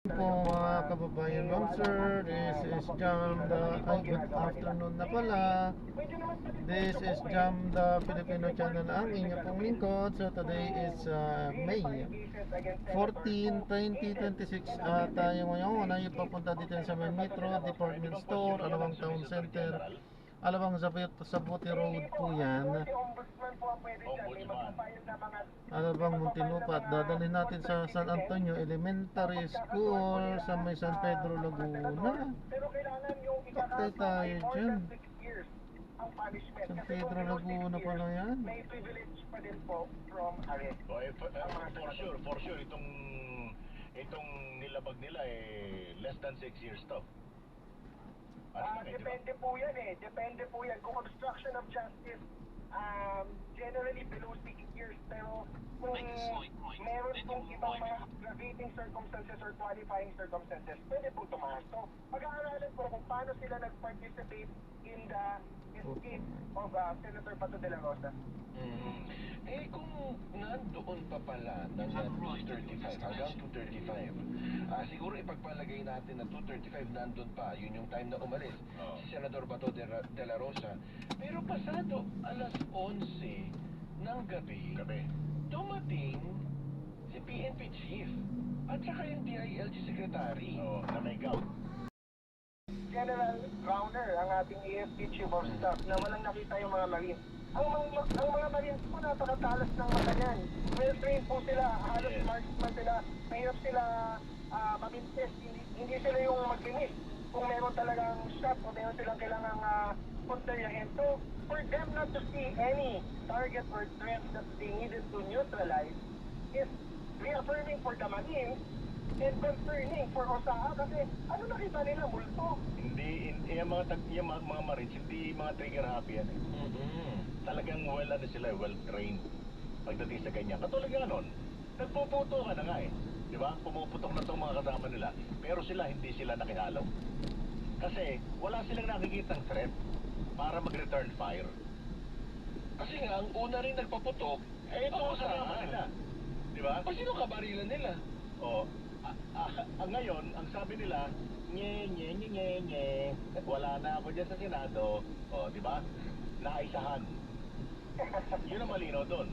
Po mga kababayan, ma'am sir, this is Jam the good afternoon na pala. This is Jam the Filipino channel, ang inyong pong lingkod. So today is May 14, 2026 at tayo ngayon ay papunta dito sa may Metro Department Store, Alawang Town Center, Alawang Sabuti Road po yan. Alawang Muntinlupa at dadalhin natin sa San Antonio Elementary School sa may San Pedro, Laguna. Patay tayo dyan. San Pedro, Laguna pala yan. May privilege pa din po from arrest. For sure, itong nilabag nila less than 6 years to. Depende po yan Depende po yan. Kung obstruction of justice, generally below 6 years. Pero kung meron pong ibang mga aggravating circumstances or qualifying circumstances, pwede po tumaas. So, pag-aaralan po kung paano sila nag-participate in the escape of Senator Bato de la Rosa. Kung nandoon pa pala ng 235 hanggang 235, siguro ipagpalagay natin na 235 nandun pa, yun yung time na umalis si Senador Bato de la Rosa. Pero pasado alas 11 ng gabi, dumating si PNP Chief at saka yung DILG Secretary. Na may gout. General Browner, ang ating AFP Chief of Staff, na walang nakita yung mga Marines. Ang mga Marines po, napakatalas ng mata niyan. Well-trained po sila, halos marksman sila, mahirap sila mamintes, hindi sila yung maglinis. Kung meron talagang shot o meron silang kailangang puntayahin. So, for them not to see any target or threat that they needed to neutralize is reaffirming for the Marines and concerning for OSAA kasi ano nakita nila, multo? Hindi yung mga Marines, hindi mga trigger happy yan Talagang well trained pagdating sa ganyan. Katulad nga nun, nagpuputo ka na nga di ba? Pumuputok na itong mga kasama nila, pero hindi sila nakihalaw. Kasi wala silang nakikitang threat para mag-return fire. Kasi nga, ang una rin nagpaputok, Ito ang kasama nila, di ba? O sino kabarilan nila? Ngayon, ang sabi nila, nye, wala na ako dyan sa Senado. Di ba? Naisahan. Yun ang malinaw doon.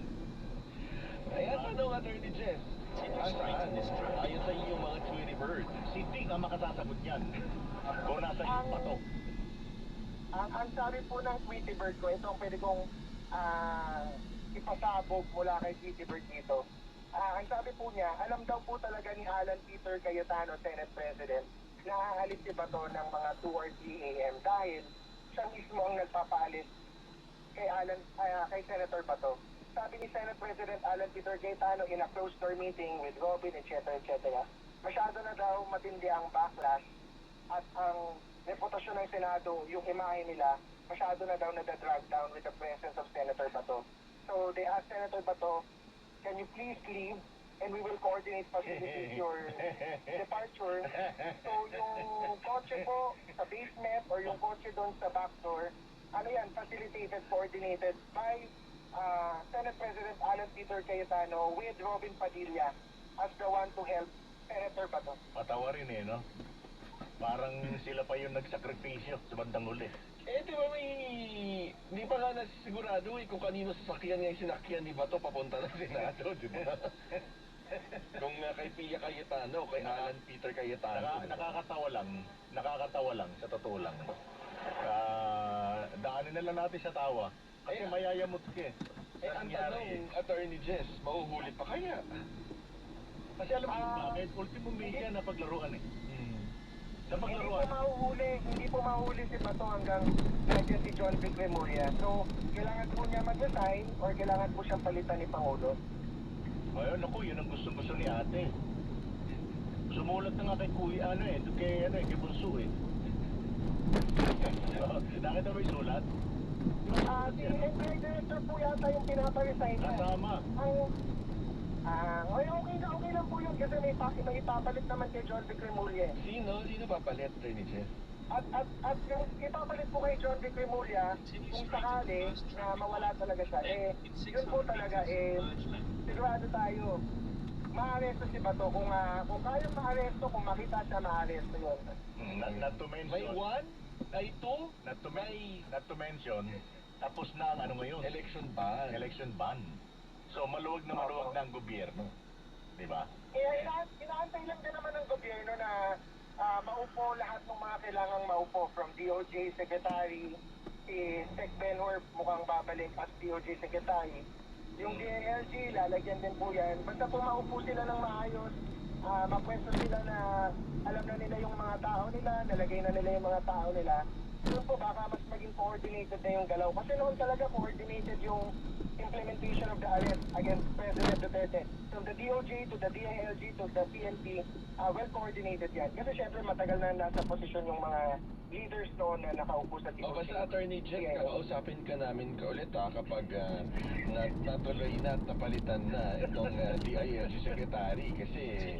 Kaya tanong, Attorney Jess, ayon sa inyong mga Tweety Bird, Si Ting ang makasasagot yan. Kung nasa yung bato. Ang sabi po ng Tweety Bird ko, ito ang pwede kong ipasabog mula kay Tweety Bird dito. Ang sabi po niya, alam daw po talaga ni Alan Peter Cayetano, Senate President, na aalis si Bato ng mga 2 or 3 a.m. dahil siya mismo ang nagpapaalis kay Senator Bato. Sabi ni Senate President Alan Peter Cayetano in a closed-door meeting with Robin, etc., masyado na daw matindi ang backlash at ang reputasyon ng Senado, yung imahe nila, masyado na daw na-drag down with the presence of Senator Bato. So they asked Senator Bato, can you please leave and we will coordinate facilitate your departure. So yung kotse po sa basement or yung kotse doon sa back door, facilitated, coordinated by Senate President Alan Peter Cayetano with Robin Padilla as the one to help Senator Bato. Patawa rin no? Parang sila pa yung nagsakripisyo sa bandang uli. di ba di pa nga nasisigurado kung kanino sasakyan nga yung sinakyan ni Bato papunta ng Senado, di ba? Kung kay Pia Cayetano, kay Alan Peter Cayetano. Nakakatawa lang, sa totoo lang. Daanin na lang natin sa tawa. Kasi mayayamot ka ang tanong, Attorney Jess, mahuhuli pa kaya? Kasi alam mo bakit? Ultimo media na paglaruan Sa Hindi paglaruan. po mahuhuli si Bato hanggang nandiyan si John Vic Remulla. So, kailangan po niya mag-resign or kailangan po siyang palitan ni Pangulo. Ayun, yun ang gusto ni ate. Sumulat na nga kay Kuya, kay Bunso Nakita mo yung sulat? Si NBI Director po yata yung pinaparesign niya. Kasama. Okay lang po yun kasi may ipapalit naman kay John Vic Remulla. Sino papalit, Attorney Jess? At yung ipapalit po kay John Vic Remulla, kung sakali na mawala talaga siya, yun po talaga, sigurado tayo, maaresto si Bato. Kung kayang maaresto, kung makita siya, maaresto yun. Not to May mention, one, may two, not to, may not to mention, tapos na ang ano ngayon, election ban. election ban. So maluwag na maluwag na ang gobyerno. Di ba? Inaantay lang din naman ng gobyerno na maupo lahat ng mga kailangang maupo, from DOJ Secretary, si Sec Benhur mukhang babalik as DOJ Secretary. Yung DILG, lalagyan din po yan. Basta po maupo sila ng maayos, mapwesto sila na alam na nila yung mga tao nila, nalagay na nila yung mga tao nila. Doon po baka mas maging coordinated na yung galaw. Kasi noon talaga coordinated yung implementation of the arrest against President Duterte. From the DOJ to the DILG to the PNP, well coordinated yan. Kasi syempre matagal na nasa posisyon yung mga leaders noon na nakaupo sa DOJ. O basta Attorney Jet, kakausapin ka namin ka ulit kapag natuloy na at napalitan na itong DILG Secretary kasi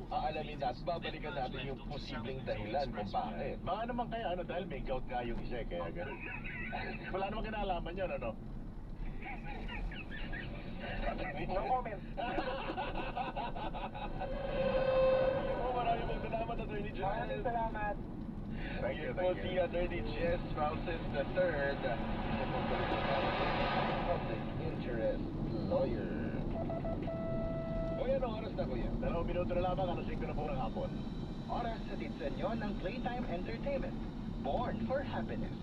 aalamin na at babalikan natin yung posibleng dahilan kung bakit. Baka naman kaya dahil may gout nga yung isa kaya gano'n. Wala namang kinalaman yun, ano? No comment. Maraming salamat, Attorney Jet. Maraming salamat. Thank you, Po si Attorney Jess Francis III, public interest lawyer. O yan ang oras na kuya. 2 minuto na lamang, alas 5 na po ng hapon. Oras sa sa inyo ng Playtime Entertainment. Born for happiness.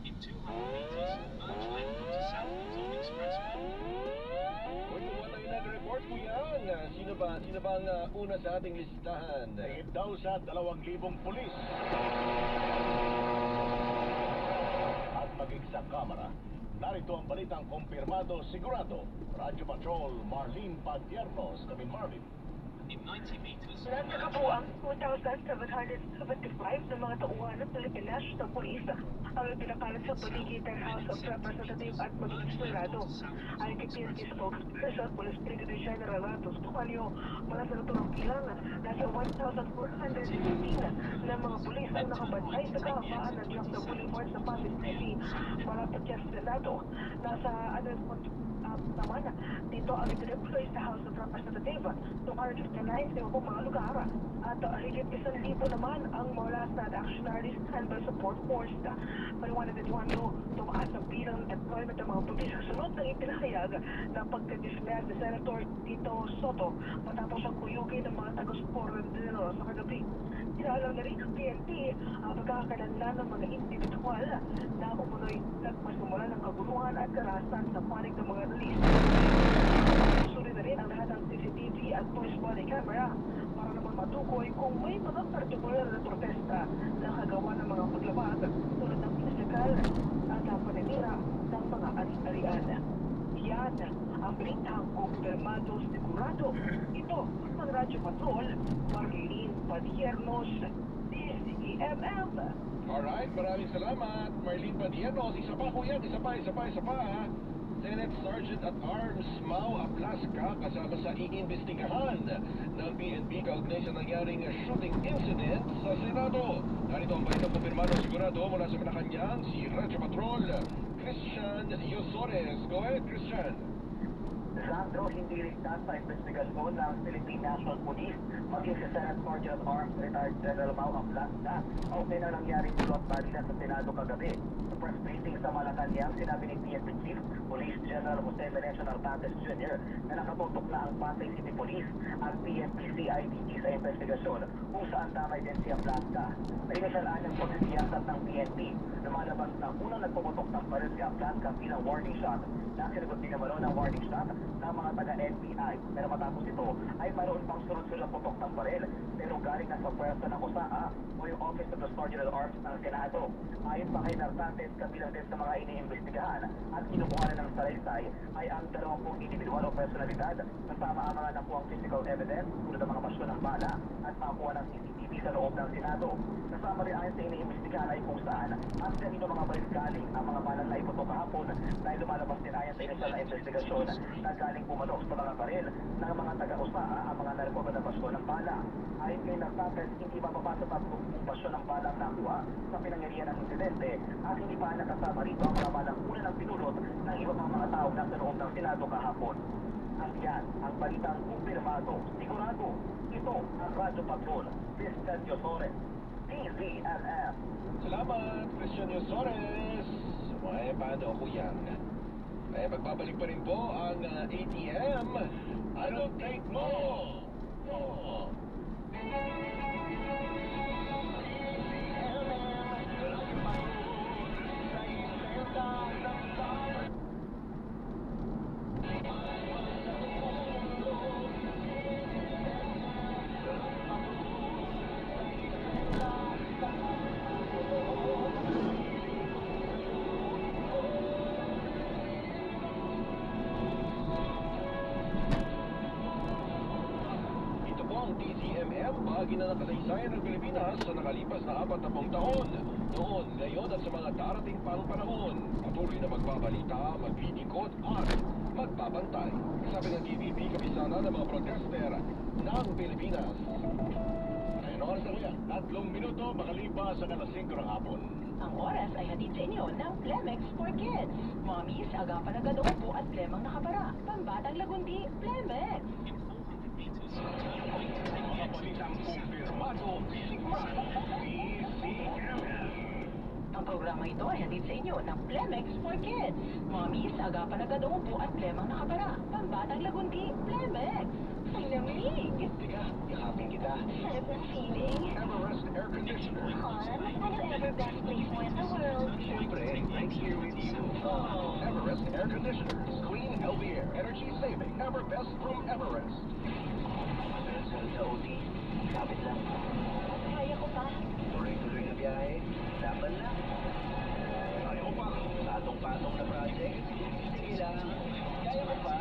In 200 meters, merge left onto South Luzon Expressway. O kumuha tayo ng report kuya. Sino ba ang una sa ating listahan? Higit daw sa 2,000 pulis. At maging sa kamera, narito ang balitang kumpirmado sigurado. Radyo Patrol Marlene Padiernos, kami Marvin. In 90 meters, Nagkakabuang 2,775 na mga tauhan ng Pilipinas sa pulis ang pinakalat sa paligid ng House of Representatives at maging Senado. Ayon kay PNP spokesperson, Police Brigadier General Ratos Tucalio, mula sa naturang bilang, nasa 1,415 na mga pulis ang nakabantay sa kahabaan ng Jackson Boulevard sa Pasig City para sa Senado. Nasa naman, dito ang i-deploy sa House of Representatives, 259 sa ibang mga lugar, at higit 1,000 naman ang mula sa Actionary Standby Support Force. Paliwanag na Juanyo, tumaas ang bilang deployment ng mga pulis sa sunod ng ipinahayag na pagka-dismiss ni Senator Tito Soto matapos ang kuyugin ng mga taga-suportero sa kagabi. Inaalam na rin ng PNP ang pagkakalanlan ng mga individual na umunoy nagpasimula ng kaguluhan at karahasan sa panig ng mga release. Susunod na rin ang lahat ng CCTV at police body camera para naman matukoy kung may mga partikular na protesta na kagawa ng mga paglabag tulad ng physical at paninira ng mga ari-arian. Yan ang balitang kumpirmado sigurado. Ito ang Radyo Patrol, Marlene Padiernos, DCEMM. Alright, maraming salamat. Marlene Padiernos, isa pa kuya, isa pa. Senate Sergeant at Arms Mau Ablasca kasama sa iimbestigahan ng PNP kaugnay sa nangyaring shooting incident sa Senado. Narito ang balitang kumpirmado sigurado mula sa Malacanang, si Radyo Patrol, Christian Yosores. Go ahead, Christian. Sandro, hindi ligtas sa investigasyon ng Philippine National Police maging si Senate Sergeant at Arms Retired General Mau Ablasca o na nangyaring plot barila sa Senado kagabi. Sa press briefing sa Malacanang, sinabi ni PNP Chief Police General Jose Menecio Nartates Jr. na nakatutok na ang Pasay City Police at PNP CIDG sa investigasyon kung saan damay din si Ablasca. Sa inisyal anyang pagsisiyasat ng PNP, lumalabas na unang nagpumutok ng baril si Ablasca bilang warning shot. Nasinagot din naman ng warning shot ng mga taga-NBI. Pero matapos ito ay mayroon pang sunod-sunod putok ng baril. Pero galing na sa pwersa ng USAA o yung Office of the Sergeant at Arms ng Senado. Ayon pa kay Nartates, kabilang din sa mga iniimbestigahan at kinukuha ng salaysay ay ang 20 individual o personalidad kasama ang mga nakuhang physical evidence tulad ng mga masyon ng bala at makakuha ng CCTV sa loob ng Senado. Kasama rin ayon sa iniimbestigahan ay kung saan at kanino mga baril galing ang mga balang na iputok kahapon dahil lumalabas din ayon sa inisyal na investigasyon na galing pumalok sa mga baril ng mga taga-USAA ang mga narecover na basyon ng bala. Ayon kay Nartates, hindi mapapasa pa kung basyon ng balang nakuha sa pinangyarihan ng insidente at hindi pa nakasama rito ang mga balang una ng pinulot ng iba pang mga tao na sa loob ng Senado kahapon. At yan ang balitang kumpirmado, sigurado. Ito ang Radyo Patrol, Christian Yosores, TVNF. Salamat, Christian Yosores. May paano ako yan? Ay magbabalik pa rin po ang ATM. Ano take mo? Oh. Bahagi na ng kasaysayan ng Pilipinas sa nakalipas na 40 taon. Noon, ngayon at sa mga darating pang panahon, patuloy na magbabalita, maglilingkod at magbabantay. Sabi ng TVP, kabisana ng mga protester ng Pilipinas. Ayun oras na kuya, 3 minuto makalipas sa alas 5 ng hapon. Ang oras ay hatid sa inyo ng Plemex for Kids. Mommies, agapan agad ang upo at plemang nakabara. Pambatang lagundi, Plemex. Balitang kumpirmado, sigurado, Ang programa ito ay hatid sa inyo ng Plemex for Kids. Mommies, agapan agad ang upo at plemang nakabara. Pambatang lagundi, Plemex. Ay lamig! Tika, yakapin kita. Sarap ng feeling. Everest Air Conditioner. Han, ano ever best place mo in the world? Siyempre, right here with you. Everest Air Conditioners. Clean, healthy air. Energy saving. Ever best from Everest. Sa OT, kapit lang. Kaya ko pa. Tuloy-tuloy na biyahe, laban lang. Ayaw pa. Patong-patong na project, sige lang. Kaya ko pa.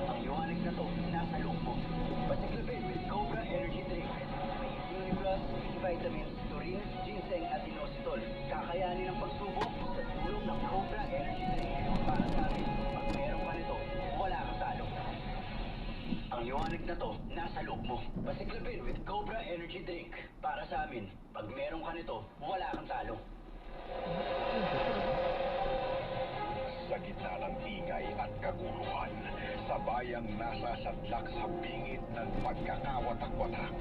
Ang liwanag na to, nasa loob mo. Pasiklapin with Cobra Energy Drink. May Uniplus, vitamins, taurine, ginseng at inositol. Kakayanin ang pagsubok sa tulong ng Cobra Energy Drink. Para sa amin, pag meron ka nito, wala kang talo. Ang liwanag na to, nasa loob mo. Pasiklapin with Cobra Energy Drink. Para sa amin, pag meron ka nito, wala kang talo. Sa gitna ng ingay at kaguluhan, sa bayang nasa sadlak sa bingit ng pagkakawatak-watak,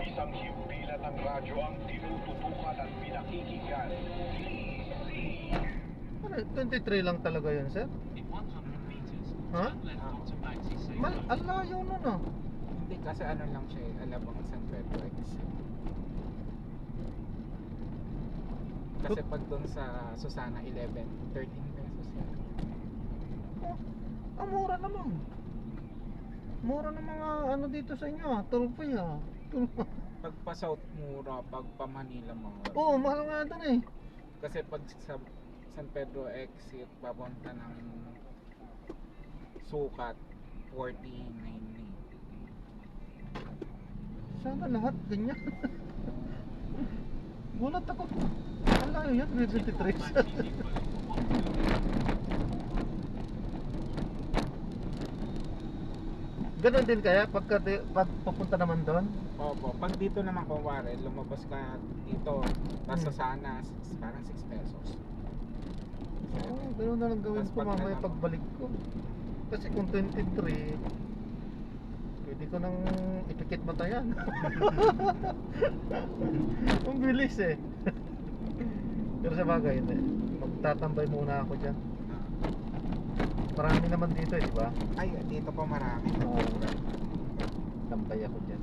isang himpilan ng radyo ang tinututukan at pinakikinggan. Ano, 23 lang talaga yun, sir? In 100 meters, Huh? turn left onto Maxi Safe. Ang layo nun ah. Hindi, kasi ano lang siya, Alabang San Pedro exit. Kasi pag doon sa Susana 11, 13 pesos yan. Ang mura naman. Mura ng mga ano dito sa inyo ah. Tulpoy ah. Tulpoy. Pag pa South mura, pag pa Manila mga. Oo, mahal nga doon eh. Kasi pag sa San Pedro exit, papunta ng Sukat, 49 eh. Sana lahat ganyan. Gulat ako. Ang layo yan, 23. Ganon din kaya pag papunta naman doon? Opo, pag dito naman kunwari, lumabas ka dito, tapos sa Sana, parang 6 pesos. Oo, gano'n na lang gawin Tas ko pag mamaya naman- pagbalik ko. Kasi kung 23, pwede ko nang ipikit mata yan. Ang bilis eh. Pero sa bagay, magtatambay muna ako dyan. Marami naman dito eh, di ba? Ay, dito pa marami. Oo. Tambay ako dyan.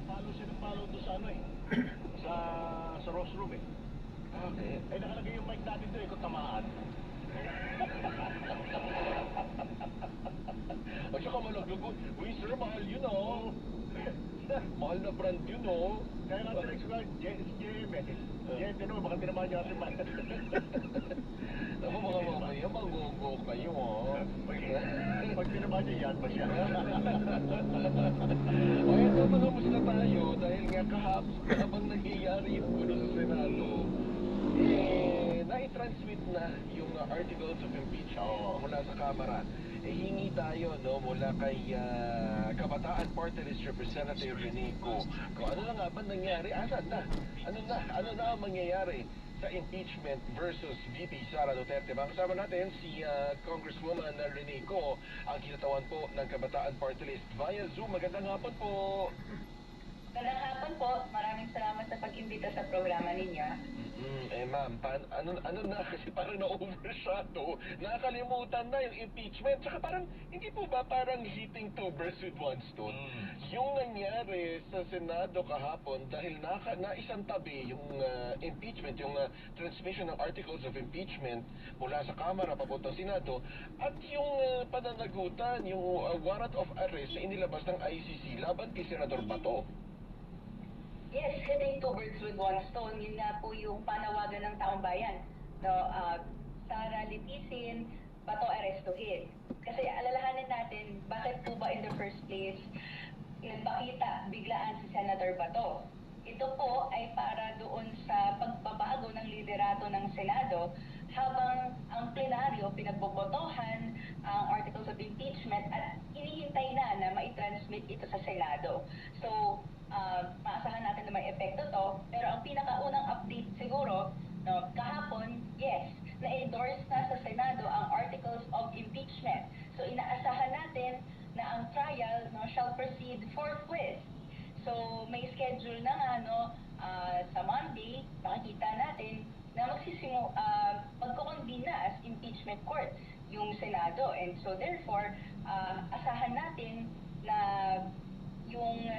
Palo siya ng palo doon sa ano eh. sa Rose Room eh. Okay. Eh nakalagay yung mic natin doon eh kung tamaan. At saka malaglagot. Uy, sir, mahal yun, oh. Mahal na brand yun, oh. Kaya nga sila si JM eh. JM, tinong, baka tinamaan niya kasi mic. Ako mga mamaya, mangogo kayo, oh. Pag tinamaan niya, yan pa siya. O eto, mga tayo dahil nga kahapon habang nangyayari yung gulo sa Senado, nai-try na-transmit na yung articles of impeachment mula sa Kamara, hingi tayo mula kay Kabataan Party List Representative Renico. Kung ano na nga ba nangyari, asan na? Ano na ang mangyayari sa impeachment versus VP Sara Duterte? Makasama natin si Congresswoman Renico, ang kinatawan po ng Kabataan Party List via Zoom. Magandang hapon po. Magandang hapon po. Maraming salamat sa pag-imbita sa programa ninyo. Ma'am, ano na, kasi parang na-overshadow. Nakakalimutan na yung impeachment. Tsaka parang, hindi po ba parang hitting two birds with one stone? Yung nangyari sa Senado kahapon, dahil naisang tabi yung impeachment, yung transmission ng articles of impeachment mula sa Kamara papunta sa Senado, at yung pananagutan, yung warrant of arrest na inilabas ng ICC laban kay Senador Bato. Yes, hitting two birds with one stone. Yun nga po yung panawagan ng taong bayan. Sara litisin, Bato arestuhin. Kasi alalahanin natin, bakit po ba in the first place nagpakita biglaan si Senator Bato? Ito po ay para doon sa pagbabago ng liderato ng Senado habang ang plenaryo pinagbobotohan ang articles of impeachment at hinihintay na ma-transmit ito sa Senado. So, maasahan natin na may epekto to, pero ang pinakaunang update siguro, kahapon, yes, na-endorse na sa Senado ang articles of impeachment. So, inaasahan natin na ang trial shall proceed forthwith. So, may schedule na nga, sa Monday, makikita natin na magkukonvene na as impeachment court yung Senado. And so, therefore, asahan natin na yung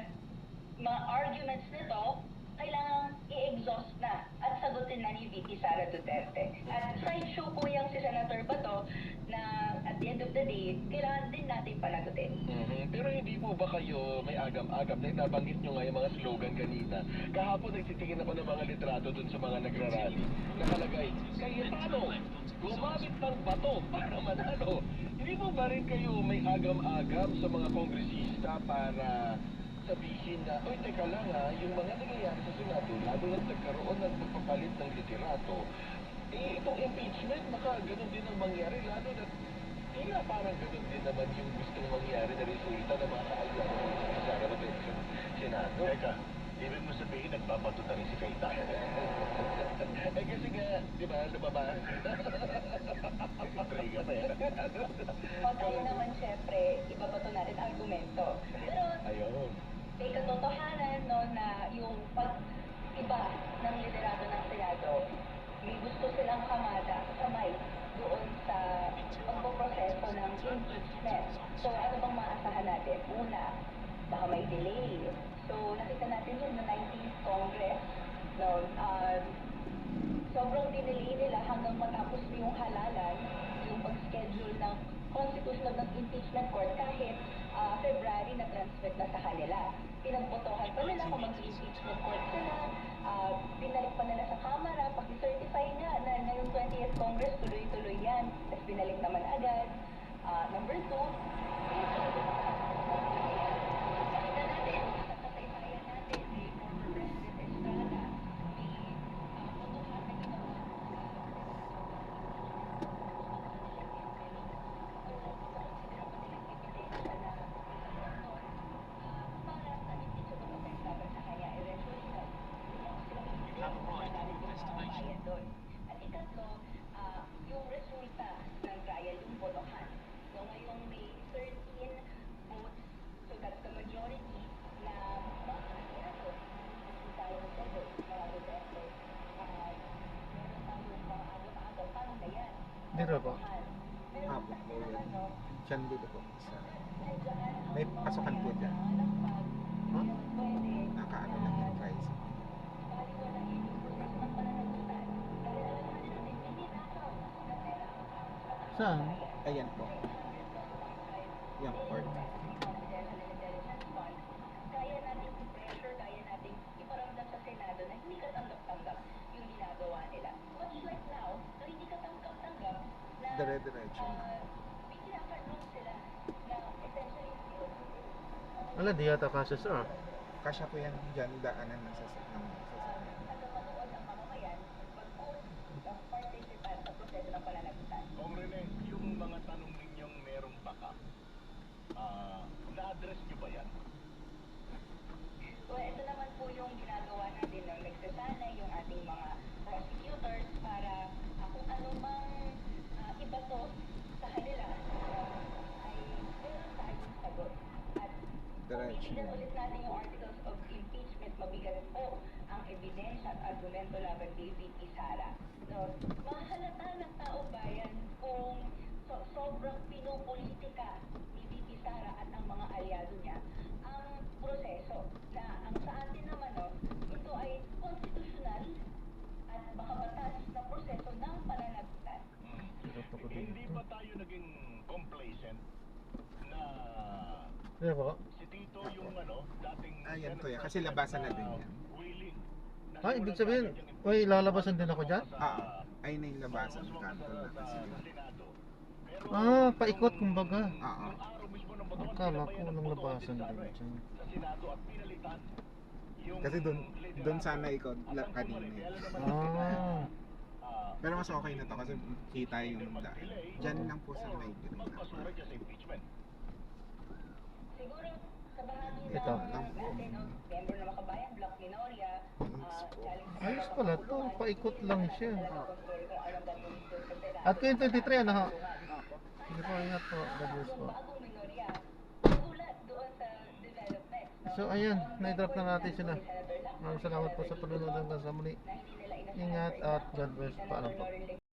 mga arguments nito kailangang i-exhaust na at sagutin na ni VP Sara Duterte. At sideshow po yung si Senator Bato na at the end of the day, kailangan din natin panagutin. Pero hindi po ba kayo may agam-agam na nabanggit nyo nga yung mga slogan kanina? Kahapon nagtitingin ako ng mga litrato dun sa mga nagrarally. Nakalagay, Cayetano, gumamit ng bato para manalo. Hindi po ba rin kayo may agam-agam sa mga kongresista para sabihin na, oy, teka lang yung mga nangyayari sa Senado, lalo na nagkaroon ng pagpapalit ng literato, itong impeachment, baka ganun din ang mangyari, lalo na tila parang ganun din naman yung gustong mangyari na resulta ng mga kaalyado ng Sara Duterte sa Senado. Teka, ibig mo sabihin nagbabato na rin si Kaita. Kasi nga, di ba, lumabas? Intriga pa yan. O tayo naman, syempre, ibabato natin argumento. Pero, Ayun. may katotohanan na yung pag-iba ng liderato ng Senado, may gusto silang kamay doon sa pagpoproseso ng impeachment. So, ano bang maasahan natin? Una, baka may delay. So, nakita natin yun na 19th Congress, sobrang dinelay nila hanggang matapos yung halalan, yung pag-schedule ng constitutional ng impeachment court kahit February na transmit na sa kanila. Pinagbotohan pa nila kung mag-impeachment court sila, binalik pa nila sa Kamara, paki-certify nga na yung 20th Congress tuloy-tuloy yan, tapos binalik naman agad. Number 2, nakita natin, sa kasaysayan natin, ni former President Estrada, may botohan na ginawa At ikatlo, yung resulta ng trial, yung botohan. So ngayong may 13 votes, so that's the majority na makakasirato. Kung tayo nagsagot, mga Duterte, meron tayong mga agam-agam, paano na yan? Dito po. Hapon po yun. Diyan dito po. May pasukan po dyan. Nakaano lang yung price. Saan? Ayan po. Yung court. Kaya nating i-pressure, kaya nating iparamdam sa Senado na hindi ka tanggap-tanggap yung ginagawa nila. Much like now, na hindi ka tanggap-tanggap na Dire-diretso. may kinakaroon sila na essentially Wala, di yata kasya sir. Kasya po yan dyan, daanan ng sasakyan. nagpapanood ang mamamayan, mag-vote, ang participant Tignan ulit natin yung articles of impeachment. Mabigat po ang ebidensya at argumento laban kay VP Sara. No, mahalata ng taong bayan kung sobrang pinopolitika ni VP Sara at ang mga aliado niya ang proseso. Na ang sa atin naman, no, ito ay konstitusyonal at baka batas na proseso ng pananagutan. Hindi ba tayo naging complacent na Di ba? si Tito yung dating Ayan kuya, kasi labasan na din yan. willing na Ah, ibig sabihin, uy, lalabasan din ako dyan? Ay na yung labasan, kanto na kasi. sa Senado. Pero Ah, paikot kumbaga. Oo. araw mismo ng botohan, Akala ko sila pa yung nang nagbotohan labasan sa din ano, dyan. sa Senado at pinalitan yung Kasi doon sana ikaw kanina. Ah, Pero mas okay na to kasi kita yung dyan lang po sa may green. magpasura dyan sa impeachment. Siguro sa bahagi Ito. ng natin, no, member na makabayan, Black Minoria, galing sa ayos pala to, paikot lang siya. control kung anong gagawin doon sa Senado. At ko yung 23, ano ho? Sige po, ingat po. God bless Yung po. bagong minorya, nagulat doon sa development. No? So ayan, na-drop na natin sila. Maraming salamat po sa panonood hanggang sa muli. Na hindi nila inasahan Ingat sa at God bless. Paalam po. Senator Lauren